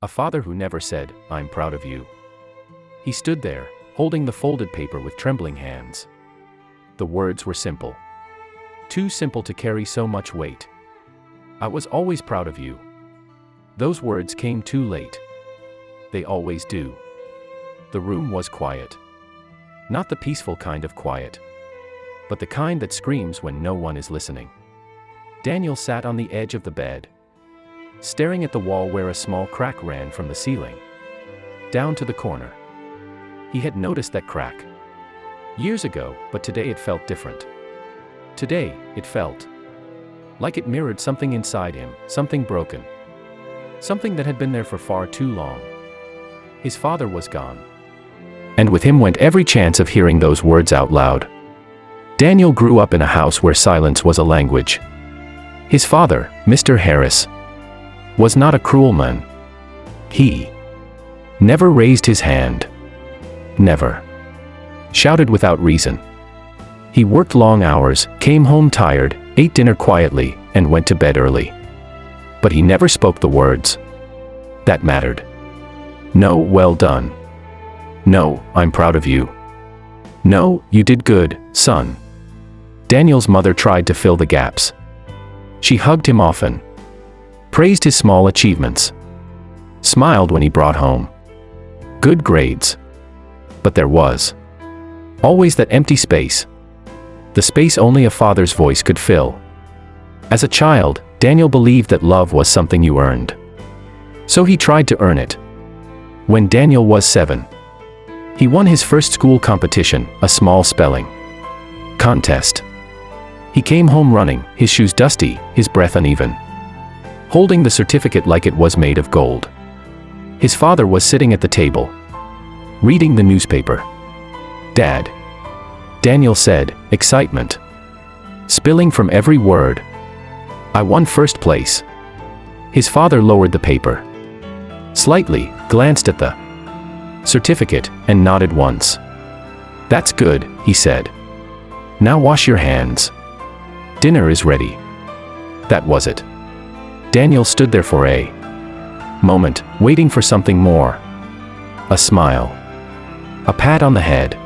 A father who never said, "I'm proud of you." He stood there, holding the folded paper with trembling hands. The words were simple. Too simple to carry so much weight. "I was always proud of you." Those words came too late. They always do. The room was quiet. Not the peaceful kind of quiet, but the kind that screams when no one is listening. Daniel sat on the edge of the bed, staring at the wall where a small crack ran from the ceiling down to the corner. He had noticed that crack years ago, but today it felt different. Today, it felt like it mirrored something inside him, something broken. Something that had been there for far too long. His father was gone. And with him went every chance of hearing those words out loud. Daniel grew up in a house where silence was a language. His father, Mr. Harris, was not a cruel man. He never raised his hand. Never shouted without reason. He worked long hours, came home tired, ate dinner quietly, and went to bed early. But he never spoke the words that mattered. No, "Well done." No, "I'm proud of you." No, "You did good, son." Daniel's mother tried to fill the gaps. She hugged him often, praised his small achievements, smiled when he brought home good grades. But there was always that empty space. The space only a father's voice could fill. As a child, Daniel believed that love was something you earned. So he tried to earn it. When Daniel was 7, he won his first school competition, a small spelling contest. He came home running, his shoes dusty, his breath uneven, holding the certificate like it was made of gold. His father was sitting at the table, reading the newspaper. "Dad," Daniel said, excitement spilling from every word. "I won first place." His father lowered the paper slightly, glanced at the certificate, and nodded once. "That's good," he said. "Now wash your hands. Dinner is ready." That was it. Daniel stood there for a moment, waiting for something more. A smile. A pat on the head.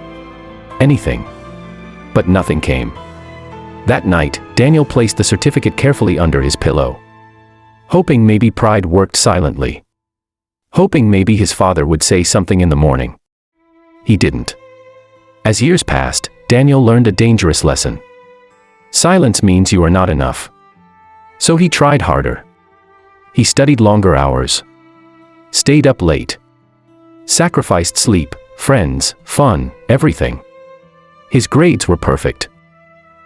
Anything. But nothing came. That night, Daniel placed the certificate carefully under his pillow, hoping maybe pride worked silently. Hoping maybe his father would say something in the morning. He didn't. As years passed, Daniel learned a dangerous lesson. Silence means you are not enough. So he tried harder. He studied longer hours, stayed up late, sacrificed sleep, friends, fun, everything. His grades were perfect.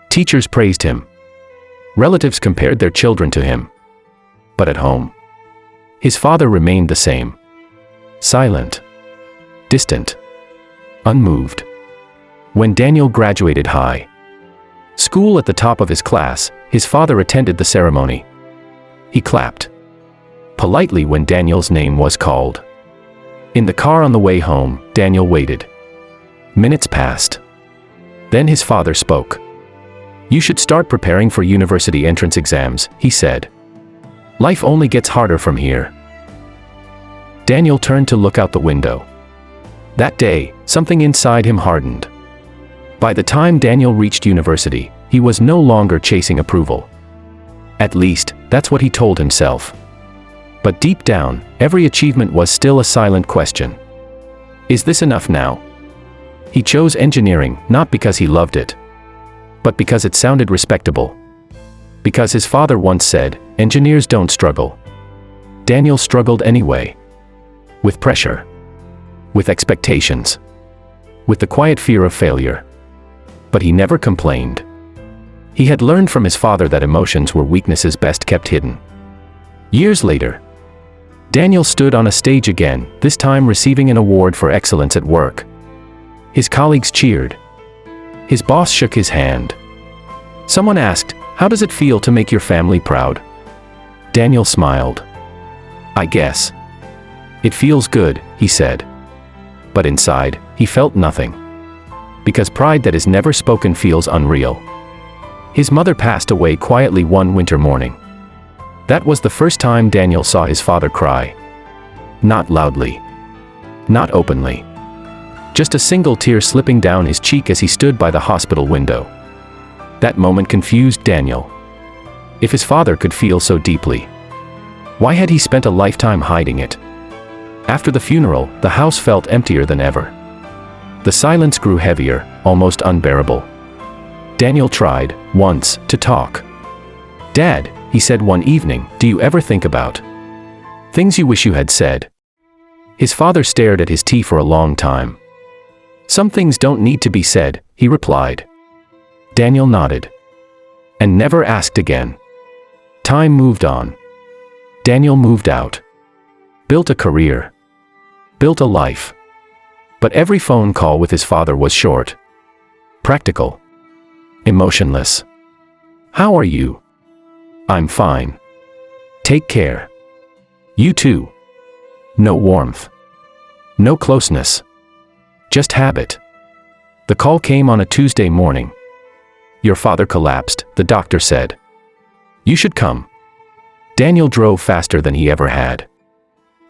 Teachers praised him. Relatives compared their children to him. But at home, his father remained the same. Silent. Distant. Unmoved. When Daniel graduated high school at the top of his class, his father attended the ceremony. He clapped politely when Daniel's name was called. In the car on the way home, Daniel waited. Minutes passed. Then his father spoke. "You should start preparing for university entrance exams," he said. "Life only gets harder from here." Daniel turned to look out the window. That day, something inside him hardened. By the time Daniel reached university, he was no longer chasing approval. At least, that's what he told himself. But deep down, every achievement was still a silent question. Is this enough now? He chose engineering, not because he loved it, but because it sounded respectable. Because his father once said, "Engineers don't struggle." Daniel struggled anyway. With pressure. With expectations. With the quiet fear of failure. But he never complained. He had learned from his father that emotions were weaknesses best kept hidden. Years later, Daniel stood on a stage again, this time receiving an award for excellence at work. His colleagues cheered. His boss shook his hand. Someone asked, "How does it feel to make your family proud?" Daniel smiled. "I guess it feels good," he said. But inside, he felt nothing. Because pride that is never spoken feels unreal. His mother passed away quietly one winter morning. That was the first time Daniel saw his father cry. Not loudly. Not openly. Just a single tear slipping down his cheek as he stood by the hospital window. That moment confused Daniel. If his father could feel so deeply, why had he spent a lifetime hiding it? After the funeral, the house felt emptier than ever. The silence grew heavier, almost unbearable. Daniel tried, once, to talk. "Dad," he said one evening, "do you ever think about things you wish you had said?" His father stared at his tea for a long time. "Some things don't need to be said," he replied. Daniel nodded. And never asked again. Time moved on. Daniel moved out. Built a career. Built a life. But every phone call with his father was short. Practical. Emotionless. "How are you?" "I'm fine." "Take care." "You too." No warmth. No closeness. Just habit. The call came on a Tuesday morning. "Your father collapsed," the doctor said. "You should come." Daniel drove faster than he ever had.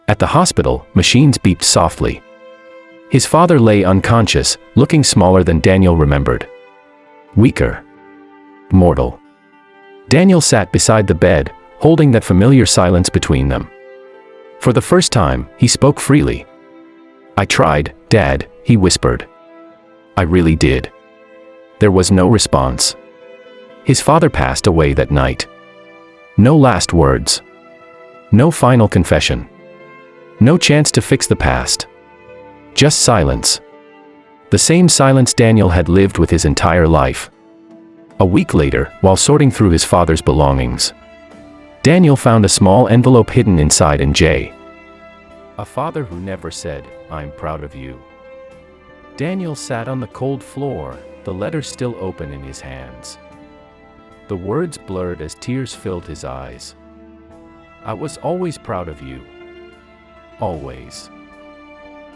At the hospital, machines beeped softly. His father lay unconscious, looking smaller than Daniel remembered. Weaker. Mortal. Daniel sat beside the bed, holding that familiar silence between them. For the first time, he spoke freely. "I tried, Dad," he whispered. "I really did." There was no response. His father passed away that night. No last words. No final confession. No chance to fix the past. Just silence. The same silence Daniel had lived with his entire life. A week later, while sorting through his father's belongings, Daniel found a small envelope hidden inside and J. A father who never said, "I'm proud of you." Daniel sat on the cold floor, the letter still open in his hands. The words blurred as tears filled his eyes. "I was always proud of you. Always."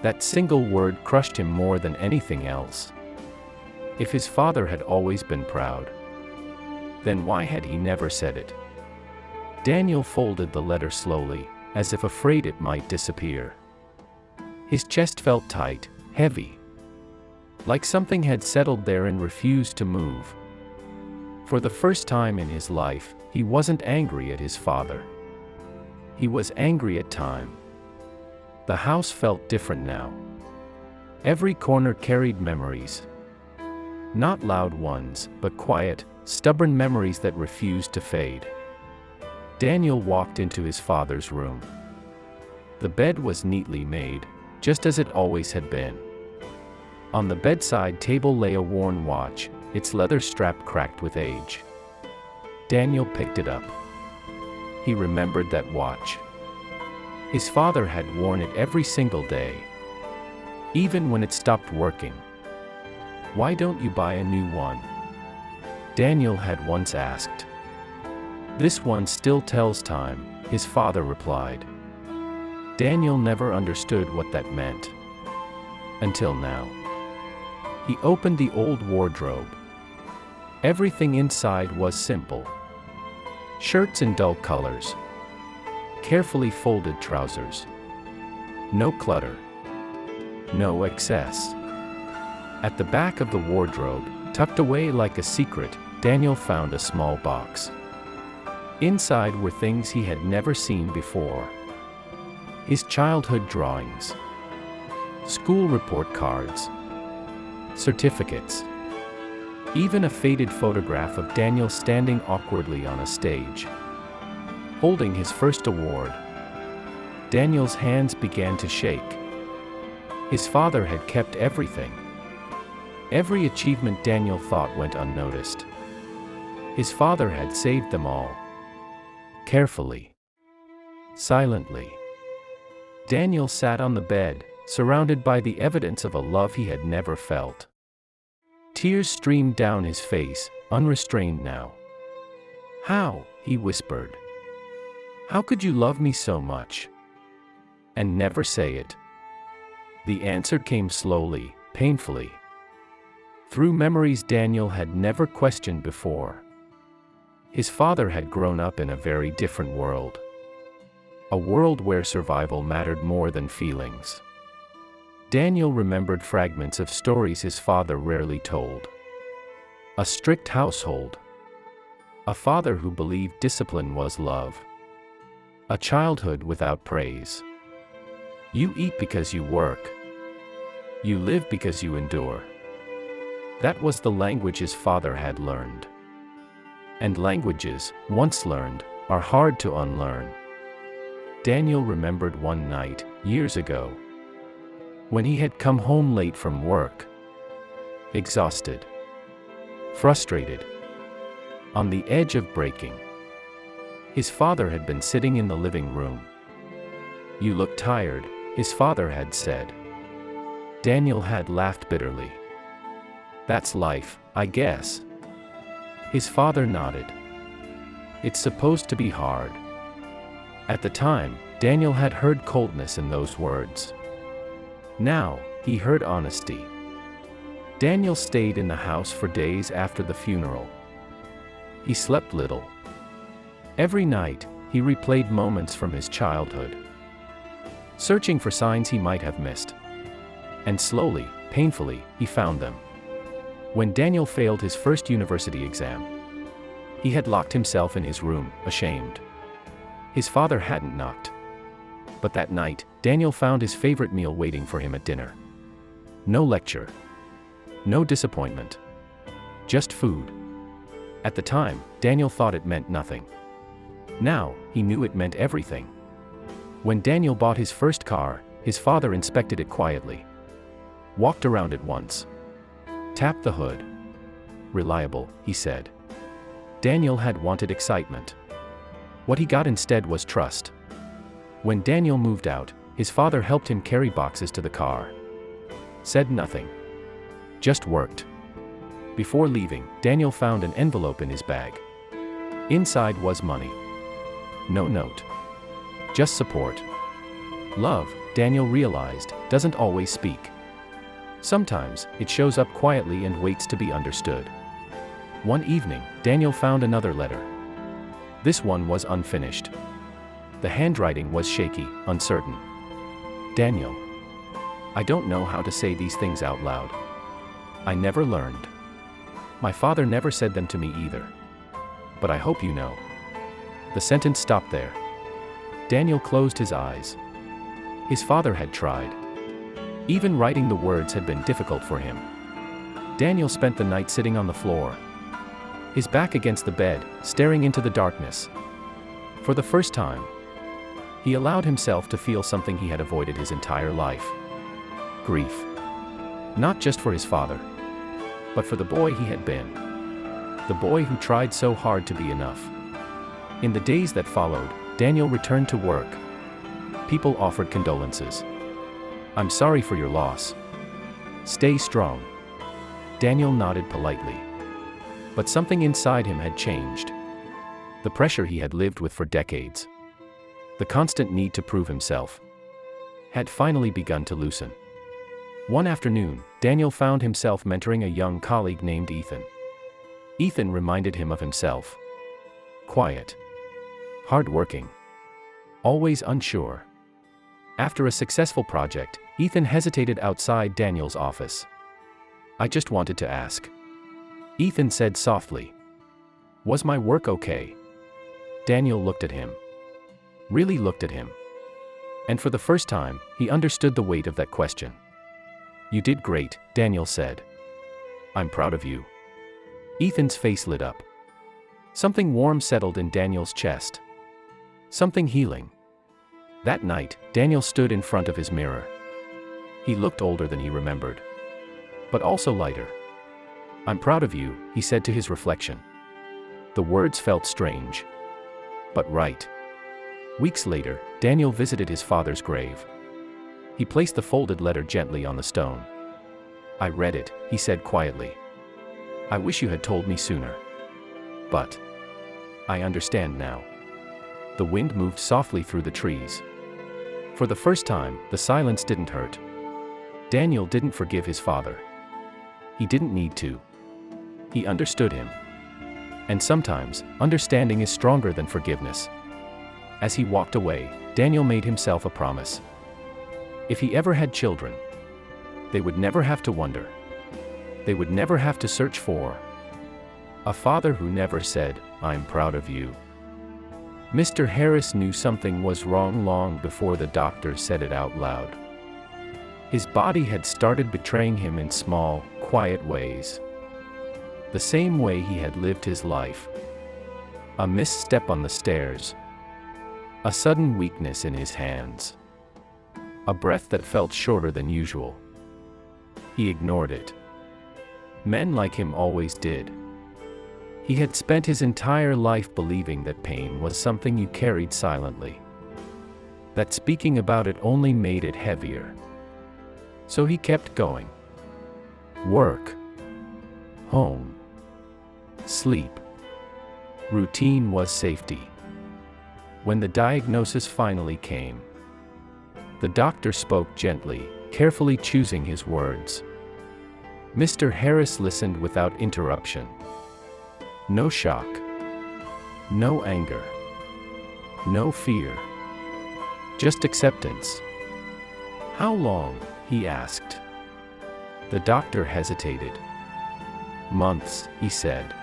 That single word crushed him more than anything else. If his father had always been proud, then why had he never said it? Daniel folded the letter slowly, as if afraid it might disappear. His chest felt tight, heavy. Like something had settled there and refused to move. For the first time in his life, he wasn't angry at his father. He was angry at time. The house felt different now. Every corner carried memories. Not loud ones, but quiet, stubborn memories that refused to fade. Daniel walked into his father's room. The bed was neatly made, just as it always had been. On the bedside table lay a worn watch, its leather strap cracked with age. Daniel picked it up. He remembered that watch. His father had worn it every single day, even when it stopped working. "Why don't you buy a new one?" Daniel had once asked. "This one still tells time," his father replied. Daniel never understood what that meant. Until now. He opened the old wardrobe. Everything inside was simple. Shirts in dull colors. Carefully folded trousers. No clutter. No excess. At the back of the wardrobe, tucked away like a secret, Daniel found a small box. Inside were things he had never seen before. His childhood drawings. School report cards. Certificates. Even a faded photograph of Daniel standing awkwardly on a stage, holding his first award. Daniel's hands began to shake. His father had kept everything. Every achievement Daniel thought went unnoticed. His father had saved them all. Carefully. Silently. Daniel sat on the bed, surrounded by the evidence of a love he had never felt. Tears streamed down his face, unrestrained now. "How?" he whispered. "How could you love me so much? And never say it?" The answer came slowly, painfully. Through memories Daniel had never questioned before. His father had grown up in a very different world. A world where survival mattered more than feelings. Daniel remembered fragments of stories his father rarely told. A strict household. A father who believed discipline was love. A childhood without praise. You eat because you work. You live because you endure. That was the language his father had learned. And languages, once learned, are hard to unlearn. Daniel remembered one night, years ago, when he had come home late from work. Exhausted. Frustrated. On the edge of breaking. His father had been sitting in the living room. "You look tired," his father had said. Daniel had laughed bitterly. "That's life, I guess." His father nodded. "It's supposed to be hard." At the time, Daniel had heard coldness in those words. Now, he heard honesty. Daniel stayed in the house for days after the funeral. He slept little. Every night, he replayed moments from his childhood, searching for signs he might have missed. And slowly, painfully, he found them. When Daniel failed his first university exam, he had locked himself in his room, ashamed. His father hadn't knocked. But that night, Daniel found his favorite meal waiting for him at dinner. No lecture. No disappointment. Just food. At the time, Daniel thought it meant nothing. Now, he knew it meant everything. When Daniel bought his first car, his father inspected it quietly. Walked around it once. Tapped the hood. "Reliable," he said. Daniel had wanted excitement. What he got instead was trust. When Daniel moved out, his father helped him carry boxes to the car. Said nothing. Just worked. Before leaving, Daniel found an envelope in his bag. Inside was money. No note. Just support. Love, Daniel realized, doesn't always speak. Sometimes, it shows up quietly and waits to be understood. One evening, Daniel found another letter. This one was unfinished. The handwriting was shaky, uncertain. "Daniel, I don't know how to say these things out loud. I never learned. My father never said them to me either. But I hope you know." The sentence stopped there. Daniel closed his eyes. His father had tried. Even writing the words had been difficult for him. Daniel spent the night sitting on the floor, his back against the bed, staring into the darkness. For the first time, he allowed himself to feel something he had avoided his entire life. Grief. Not just for his father, but for the boy he had been. The boy who tried so hard to be enough. In the days that followed, Daniel returned to work. People offered condolences. "I'm sorry for your loss. Stay strong." Daniel nodded politely. But something inside him had changed. The pressure he had lived with for decades, the constant need to prove himself, had finally begun to loosen. One afternoon, Daniel found himself mentoring a young colleague named Ethan. Ethan reminded him of himself. Quiet. Hardworking. Always unsure. After a successful project, Ethan hesitated outside Daniel's office. "I just wanted to ask," Ethan said softly. "Was my work okay?" Daniel looked at him. Really looked at him. And for the first time, he understood the weight of that question. "You did great," Daniel said. "I'm proud of you." Ethan's face lit up. Something warm settled in Daniel's chest. Something healing. That night, Daniel stood in front of his mirror. He looked older than he remembered, but also lighter. "I'm proud of you," he said to his reflection. The words felt strange, but right. Weeks later, Daniel visited his father's grave. He placed the folded letter gently on the stone. "I read it," he said quietly. "I wish you had told me sooner. But I understand now." The wind moved softly through the trees. For the first time, the silence didn't hurt. Daniel didn't forgive his father. He didn't need to. He understood him. And sometimes, understanding is stronger than forgiveness. As he walked away, Daniel made himself a promise. If he ever had children, they would never have to wonder. They would never have to search for a father who never said, "I'm proud of you." Mr. Harris knew something was wrong long before the doctor said it out loud. His body had started betraying him in small, quiet ways. The same way he had lived his life. A misstep on the stairs. A sudden weakness in his hands. A breath that felt shorter than usual. He ignored it. Men like him always did. He had spent his entire life believing that pain was something you carried silently. That speaking about it only made it heavier. So he kept going. Work. Home. Sleep. Routine was safety. When the diagnosis finally came, the doctor spoke gently, carefully choosing his words. Mr. Harris listened without interruption. No shock. No anger. No fear. Just acceptance. "How long?" he asked. The doctor hesitated. "Months," he said.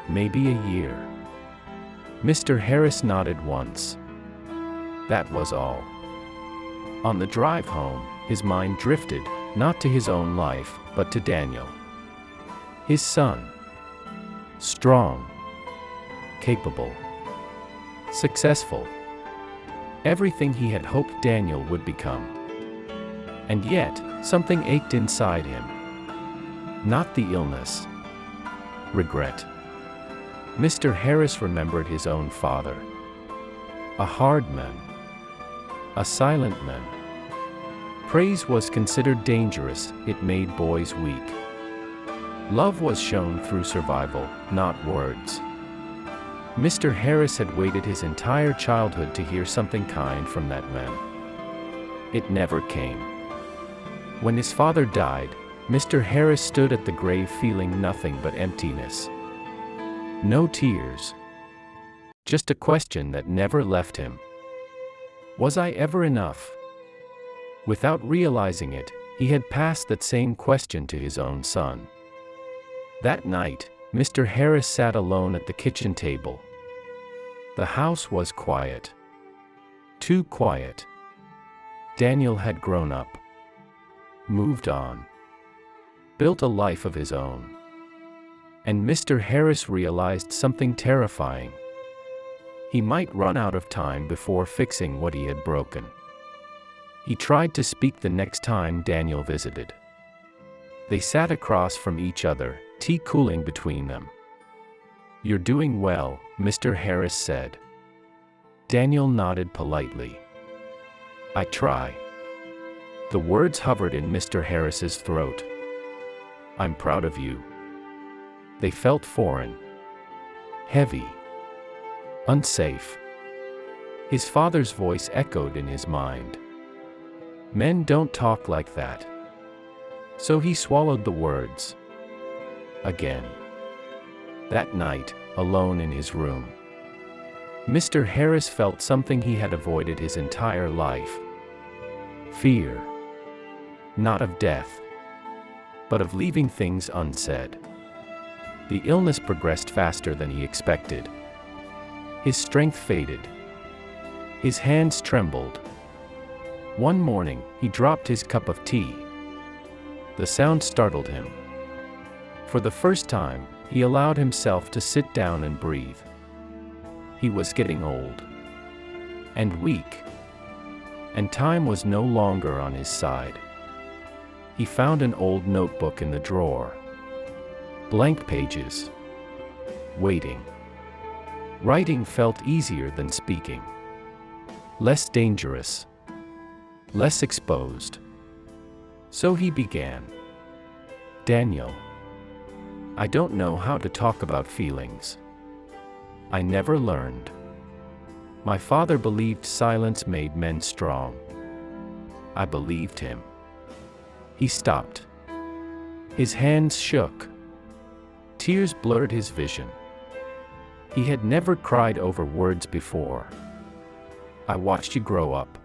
"Maybe a year." Mr. Harris nodded once. That was all. On the drive home, his mind drifted, not to his own life, but to Daniel. His son. Strong. Capable. Successful. Everything he had hoped Daniel would become. And yet, something ached inside him. Not the illness. Regret. Mr. Harris remembered his own father. A hard man. A silent man. Praise was considered dangerous, it made boys weak. Love was shown through survival, not words. Mr. Harris had waited his entire childhood to hear something kind from that man. It never came. When his father died, Mr. Harris stood at the grave feeling nothing but emptiness. No tears. Just a question that never left him. Was I ever enough? Without realizing it, he had passed that same question to his own son. That night, Mr. Harris sat alone at the kitchen table. The house was quiet. Too quiet. Daniel had grown up. Moved on. Built a life of his own. And Mr. Harris realized something terrifying. He might run out of time before fixing what he had broken. He tried to speak the next time Daniel visited. They sat across from each other, tea cooling between them. "You're doing well," Mr. Harris said. Daniel nodded politely. "I try." The words hovered in Mr. Harris's throat. "I'm proud of you." They felt foreign. Heavy. Unsafe. His father's voice echoed in his mind. Men don't talk like that. So he swallowed the words. Again. That night, alone in his room, Mr. Harris felt something he had avoided his entire life. Fear. Not of death, but of leaving things unsaid. The illness progressed faster than he expected. His strength faded. His hands trembled. One morning, he dropped his cup of tea. The sound startled him. For the first time, he allowed himself to sit down and breathe. He was getting old. And weak. And time was no longer on his side. He found an old notebook in the drawer. Blank pages. Waiting. Writing felt easier than speaking. Less dangerous. Less exposed. So he began. "Daniel, I don't know how to talk about feelings. I never learned. My father believed silence made men strong. I believed him." He stopped. His hands shook. Tears blurred his vision. He had never cried over words before. I watched you grow up.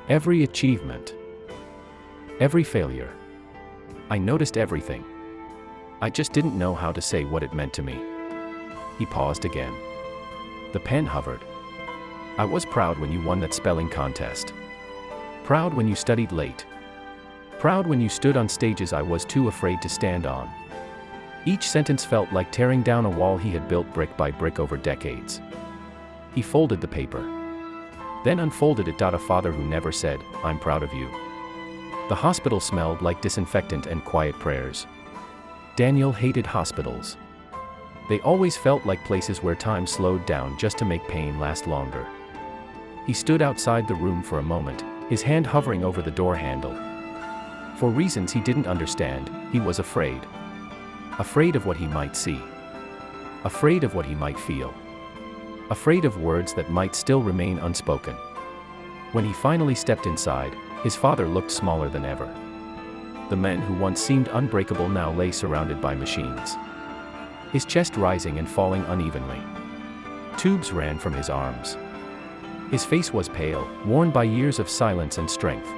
Every achievement. Every failure. I noticed everything. I just didn't know how to say what it meant to me." He paused again. The pen hovered. "I was proud when you won that spelling contest. Proud when you studied late. Proud when you stood on stages I was too afraid to stand on." Each sentence felt like tearing down a wall he had built brick by brick over decades. He folded the paper. Then unfolded it. A father who never said, "I'm proud of you." The hospital smelled like disinfectant and quiet prayers. Daniel hated hospitals. They always felt like places where time slowed down just to make pain last longer. He stood outside the room for a moment, his hand hovering over the door handle. For reasons he didn't understand, he was afraid. Afraid of what he might see. Afraid of what he might feel. Afraid of words that might still remain unspoken. When he finally stepped inside, his father looked smaller than ever. The man who once seemed unbreakable now lay surrounded by machines. His chest rising and falling unevenly. Tubes ran from his arms. His face was pale, worn by years of silence and strength.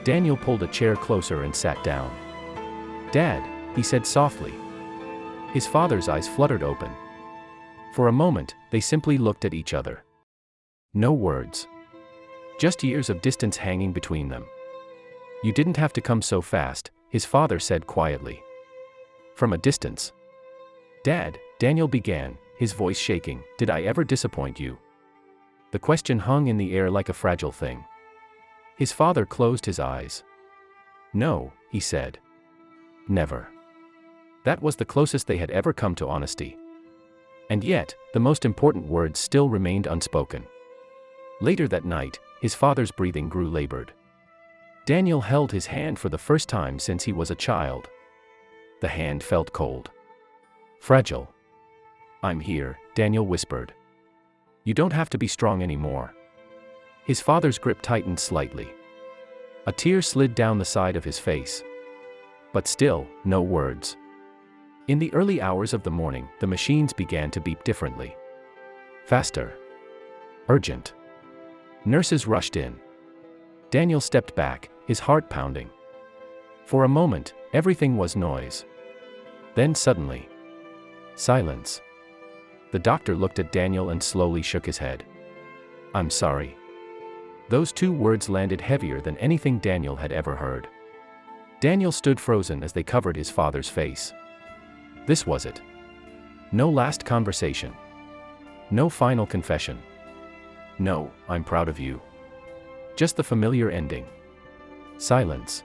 Daniel pulled a chair closer and sat down. "Dad," he said softly. His father's eyes fluttered open. For a moment, they simply looked at each other. No words. Just years of distance hanging between them. "You didn't have to come so fast," his father said quietly. From a distance. "Dad," Daniel began, his voice shaking, "did I ever disappoint you?" The question hung in the air like a fragile thing. His father closed his eyes. "No," he said. "Never." That was the closest they had ever come to honesty. And yet, the most important words still remained unspoken. Later that night, his father's breathing grew labored. Daniel held his hand for the first time since he was a child. The hand felt cold. Fragile. "I'm here," Daniel whispered. "You don't have to be strong anymore." His father's grip tightened slightly. A tear slid down the side of his face. But still, no words. In the early hours of the morning, the machines began to beep differently. Faster. Urgent. Nurses rushed in. Daniel stepped back, his heart pounding. For a moment, everything was noise. Then suddenly, silence. The doctor looked at Daniel and slowly shook his head. "I'm sorry." Those two words landed heavier than anything Daniel had ever heard. Daniel stood frozen as they covered his father's face. This was it. No last conversation. No final confession. No, "I'm proud of you." Just the familiar ending. Silence.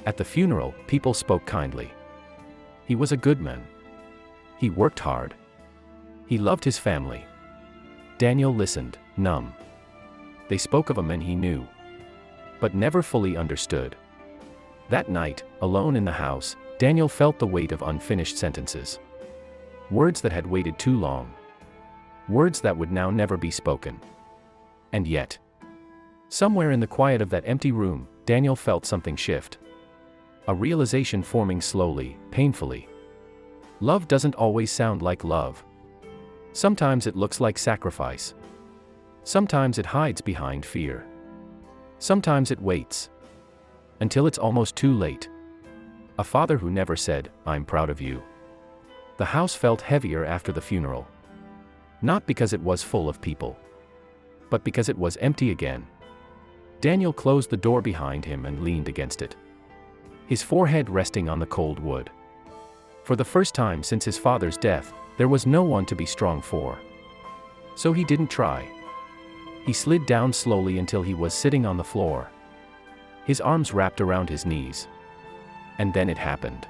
At the funeral, people spoke kindly. He was a good man. He worked hard. He loved his family. Daniel listened, numb. They spoke of a man he knew, but never fully understood. That night, alone in the house, Daniel felt the weight of unfinished sentences. Words that had waited too long. Words that would now never be spoken. And yet, somewhere in the quiet of that empty room, Daniel felt something shift. A realization forming slowly, painfully. Love doesn't always sound like love. Sometimes it looks like sacrifice. Sometimes it hides behind fear. Sometimes it waits. Until it's almost too late. A father who never said, "I'm proud of you." The house felt heavier after the funeral. Not because it was full of people, but because it was empty again. Daniel closed the door behind him and leaned against it. His forehead resting on the cold wood. For the first time since his father's death, there was no one to be strong for. So he didn't try. He slid down slowly until he was sitting on the floor. His arms wrapped around his knees. And then it happened.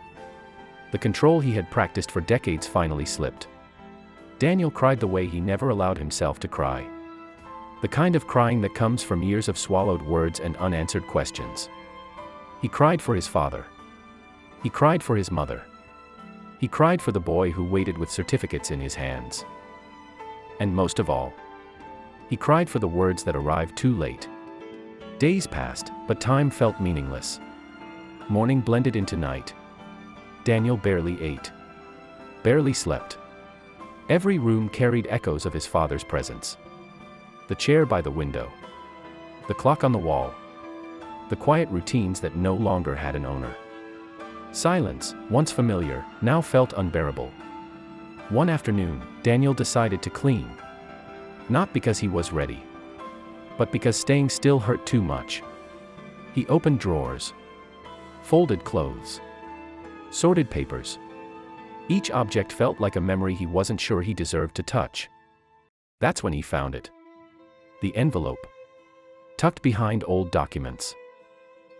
The control he had practiced for decades finally slipped. Daniel cried the way he never allowed himself to cry. The kind of crying that comes from years of swallowed words and unanswered questions. He cried for his father. He cried for his mother. He cried for the boy who waited with certificates in his hands. And most of all, he cried for the words that arrived too late. Days passed, but time felt meaningless. Morning blended into night. Daniel barely ate. Barely slept. Every room carried echoes of his father's presence. The chair by the window. The clock on the wall. The quiet routines that no longer had an owner. Silence, once familiar, now felt unbearable. One afternoon, Daniel decided to clean. Not because he was ready, but because staying still hurt too much. He opened drawers, folded clothes, sorted papers. Each object felt like a memory he wasn't sure he deserved to touch. That's when he found it. The envelope. Tucked behind old documents.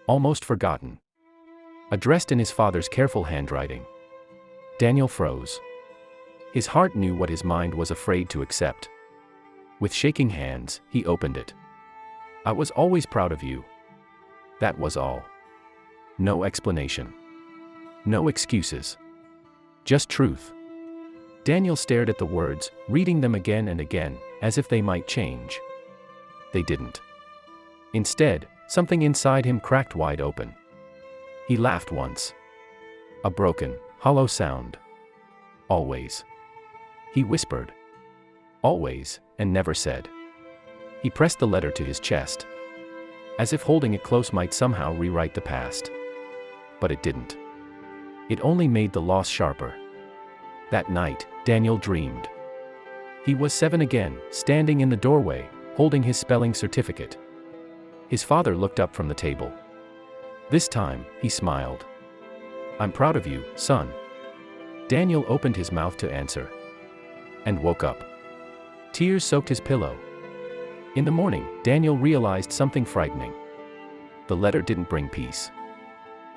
Almost forgotten. Addressed in his father's careful handwriting. Daniel froze. His heart knew what his mind was afraid to accept. With shaking hands, he opened it. "I was always proud of you." That was all. No explanation. No excuses. Just truth. Daniel stared at the words, reading them again and again, as if they might change. They didn't. Instead, something inside him cracked wide open. He laughed once. A broken, hollow sound. "Always." He whispered. "Always," and never said. He pressed the letter to his chest. As if holding it close might somehow rewrite the past. But it didn't. It only made the loss sharper. That night, Daniel dreamed. He was 7 again, standing in the doorway, holding his spelling certificate. His father looked up from the table. This time, he smiled. "I'm proud of you, son." Daniel opened his mouth to answer. And woke up. Tears soaked his pillow. In the morning, Daniel realized something frightening. The letter didn't bring peace.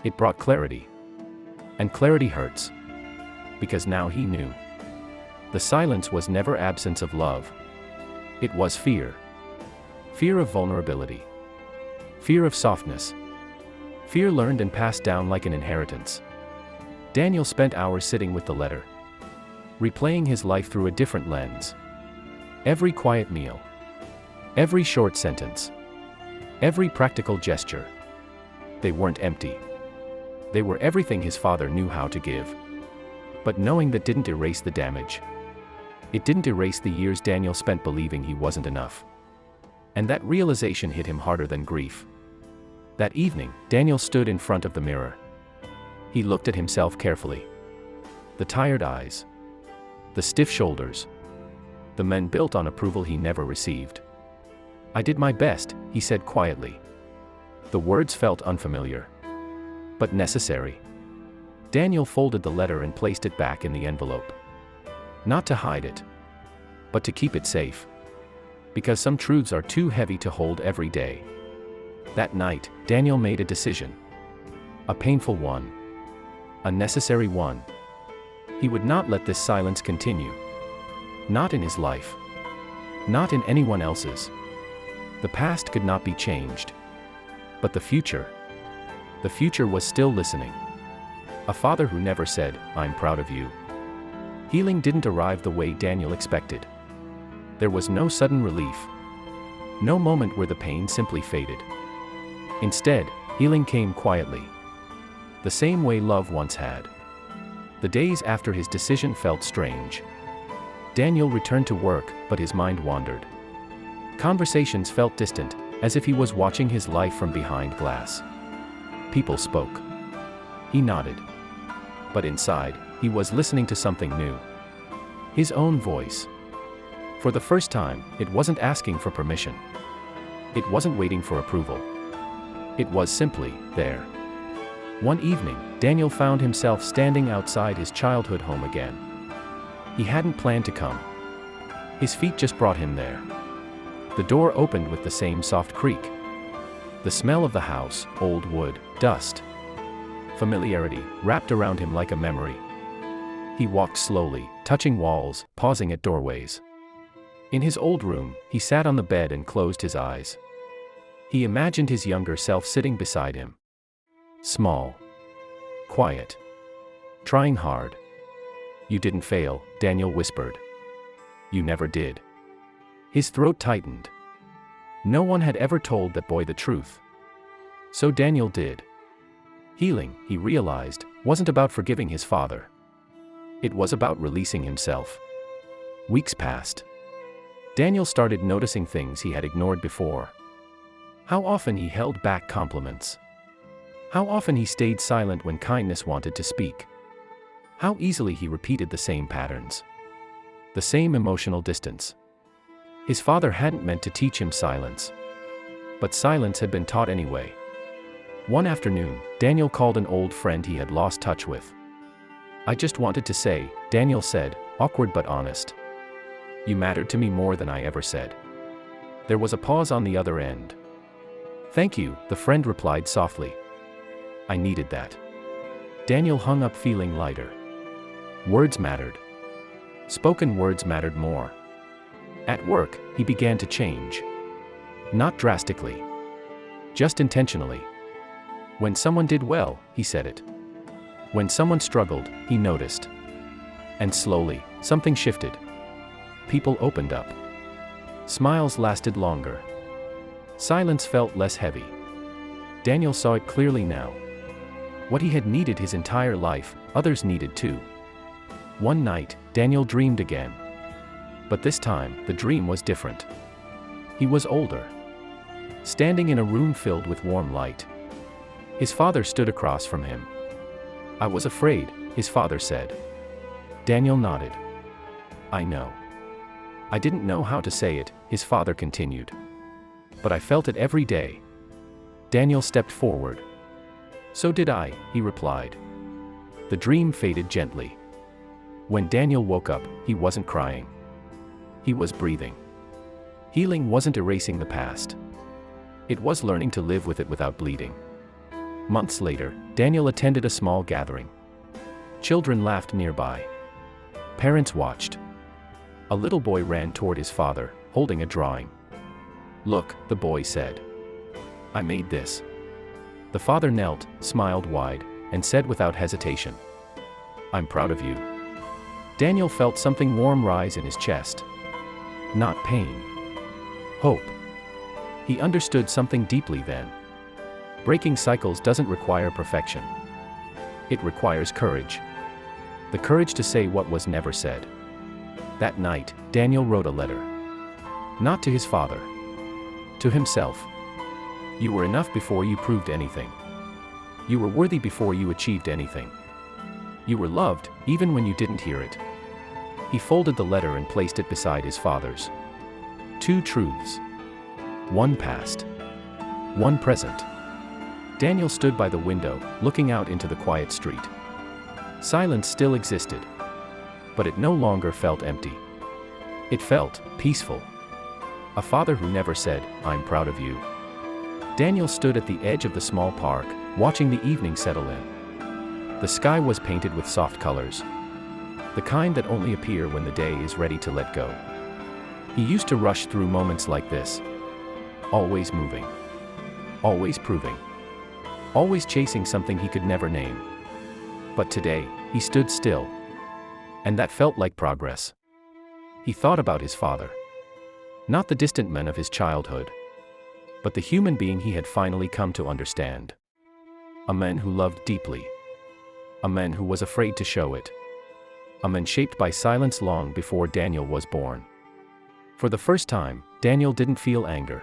It brought clarity. And clarity hurts. Because now he knew. The silence was never absence of love. It was fear. Fear of vulnerability. Fear of softness. Fear learned and passed down like an inheritance. Daniel spent hours sitting with the letter. Replaying his life through a different lens. Every quiet meal. Every short sentence. Every practical gesture. They weren't empty. They were everything his father knew how to give. But knowing that didn't erase the damage. It didn't erase the years Daniel spent believing he wasn't enough. And that realization hit him harder than grief. That evening, Daniel stood in front of the mirror. He looked at himself carefully. The tired eyes. The stiff shoulders. The men built on approval he never received. "I did my best," he said quietly. The words felt unfamiliar. But necessary. Daniel folded the letter and placed it back in the envelope. Not to hide it. But to keep it safe. Because some truths are too heavy to hold every day. That night, Daniel made a decision. A painful one. A necessary one. He would not let this silence continue. Not in his life. Not in anyone else's. The past could not be changed. But the future was still listening. A father who never said, "I'm proud of you." Healing didn't arrive the way Daniel expected. There was no sudden relief. No moment where the pain simply faded. Instead, healing came quietly. The same way love once had. The days after his decision felt strange. Daniel returned to work, but his mind wandered. Conversations felt distant, as if he was watching his life from behind glass. People spoke. He nodded. But inside, he was listening to something new. His own voice. For the first time, it wasn't asking for permission. It wasn't waiting for approval. It was simply there. One evening, Daniel found himself standing outside his childhood home again. He hadn't planned to come. His feet just brought him there. The door opened with the same soft creak. The smell of the house, old wood, dust. Familiarity, wrapped around him like a memory. He walked slowly, touching walls, pausing at doorways. In his old room, he sat on the bed and closed his eyes. He imagined his younger self sitting beside him. Small. Quiet. Trying hard. "You didn't fail," Daniel whispered. "You never did." His throat tightened. No one had ever told that boy the truth. So Daniel did. Healing, he realized, wasn't about forgiving his father. It was about releasing himself. Weeks passed. Daniel started noticing things he had ignored before. How often he held back compliments. How often he stayed silent when kindness wanted to speak. How easily he repeated the same patterns. The same emotional distance. His father hadn't meant to teach him silence. But silence had been taught anyway. One afternoon, Daniel called an old friend he had lost touch with. "I just wanted to say," Daniel said, awkward but honest. "You mattered to me more than I ever said." There was a pause on the other end. "Thank you," the friend replied softly. "I needed that." Daniel hung up feeling lighter. Words mattered. Spoken words mattered more. At work, he began to change. Not drastically. Just intentionally. When someone did well, he said it. When someone struggled, he noticed. And slowly, something shifted. People opened up. Smiles lasted longer. Silence felt less heavy. Daniel saw it clearly now. What he had needed his entire life, others needed too. One night, Daniel dreamed again. But this time, the dream was different. He was older. Standing in a room filled with warm light. His father stood across from him. "I was afraid," his father said. Daniel nodded. "I know. I didn't know how to say it," his father continued. "But I felt it every day." Daniel stepped forward. "So did I," he replied. The dream faded gently. When Daniel woke up, he wasn't crying. He was breathing. Healing wasn't erasing the past. It was learning to live with it without bleeding. Months later, Daniel attended a small gathering. Children laughed nearby. Parents watched. A little boy ran toward his father, holding a drawing. "Look," the boy said. "I made this." The father knelt, smiled wide, and said without hesitation, "I'm proud of you." Daniel felt something warm rise in his chest. Not pain. Hope. He understood something deeply then. Breaking cycles doesn't require perfection. It requires courage. The courage to say what was never said. That night, Daniel wrote a letter. Not to his father. To himself. "You were enough before you proved anything. You were worthy before you achieved anything. You were loved, even when you didn't hear it." He folded the letter and placed it beside his father's. Two truths. One past. One present. Daniel stood by the window, looking out into the quiet street. Silence still existed. But it no longer felt empty. It felt peaceful. A father who never said, "I'm proud of you." Daniel stood at the edge of the small park, watching the evening settle in. The sky was painted with soft colors. The kind that only appear when the day is ready to let go. He used to rush through moments like this. Always moving. Always proving. Always chasing something he could never name. But today, he stood still. And that felt like progress. He thought about his father. Not the distant man of his childhood. But the human being he had finally come to understand. A man who loved deeply. A man who was afraid to show it. A man shaped by silence long before Daniel was born. For the first time, Daniel didn't feel anger.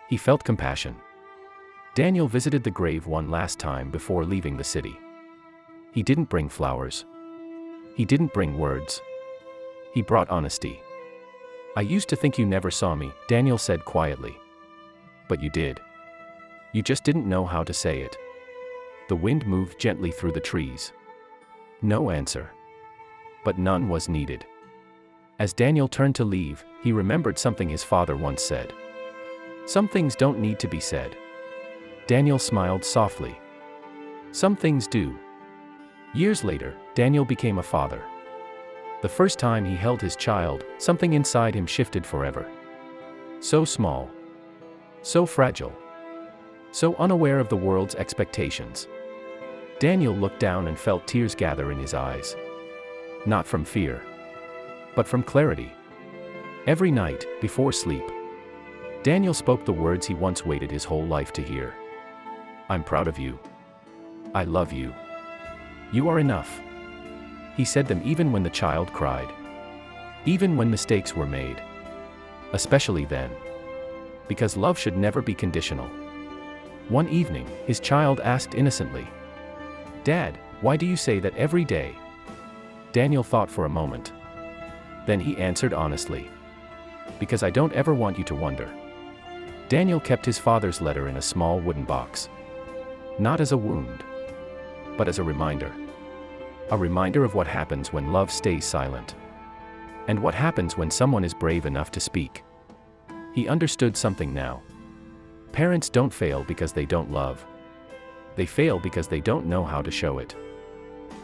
He felt compassion. Daniel visited the grave one last time before leaving the city. He didn't bring flowers. He didn't bring words. He brought honesty. "I used to think you never saw me," Daniel said quietly. "But you did. You just didn't know how to say it." The wind moved gently through the trees. No answer. But none was needed. As Daniel turned to leave, he remembered something his father once said. "Some things don't need to be said." Daniel smiled softly. "Some things do." Years later, Daniel became a father. The first time he held his child, something inside him shifted forever. So small. So fragile. So unaware of the world's expectations. Daniel looked down and felt tears gather in his eyes. Not from fear. But from clarity. Every night, before sleep, Daniel spoke the words he once waited his whole life to hear. "I'm proud of you. I love you. You are enough." He said them even when the child cried. Even when mistakes were made. especially then. Because love should never be conditional. One evening, his child asked innocently, "Dad, why do you say that every day?" Daniel thought for a moment. Then he answered honestly, "Because I don't ever want you to wonder." Daniel kept his father's letter in a small wooden box. Not as a wound, but as a reminder. A reminder of what happens when love stays silent. And what happens when someone is brave enough to speak. He understood something now. Parents don't fail because they don't love. They fail because they don't know how to show it.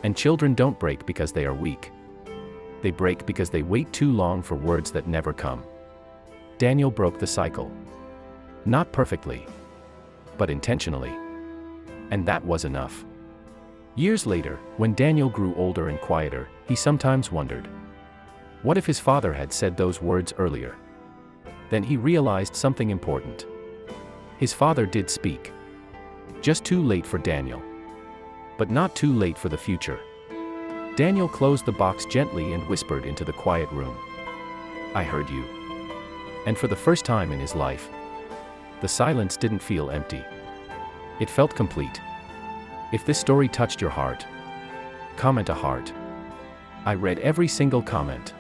And children don't break because they are weak. They break because they wait too long for words that never come. Daniel broke the cycle. Not perfectly, but intentionally. And that was enough. Years later, when Daniel grew older and quieter, he sometimes wondered, what if his father had said those words earlier? Then he realized something important. His father did speak. Just too late for Daniel. But not too late for the future. Daniel closed the box gently and whispered into the quiet room, "I heard you." And for the first time in his life, the silence didn't feel empty. It felt complete. If this story touched your heart, comment a heart. I read every single comment.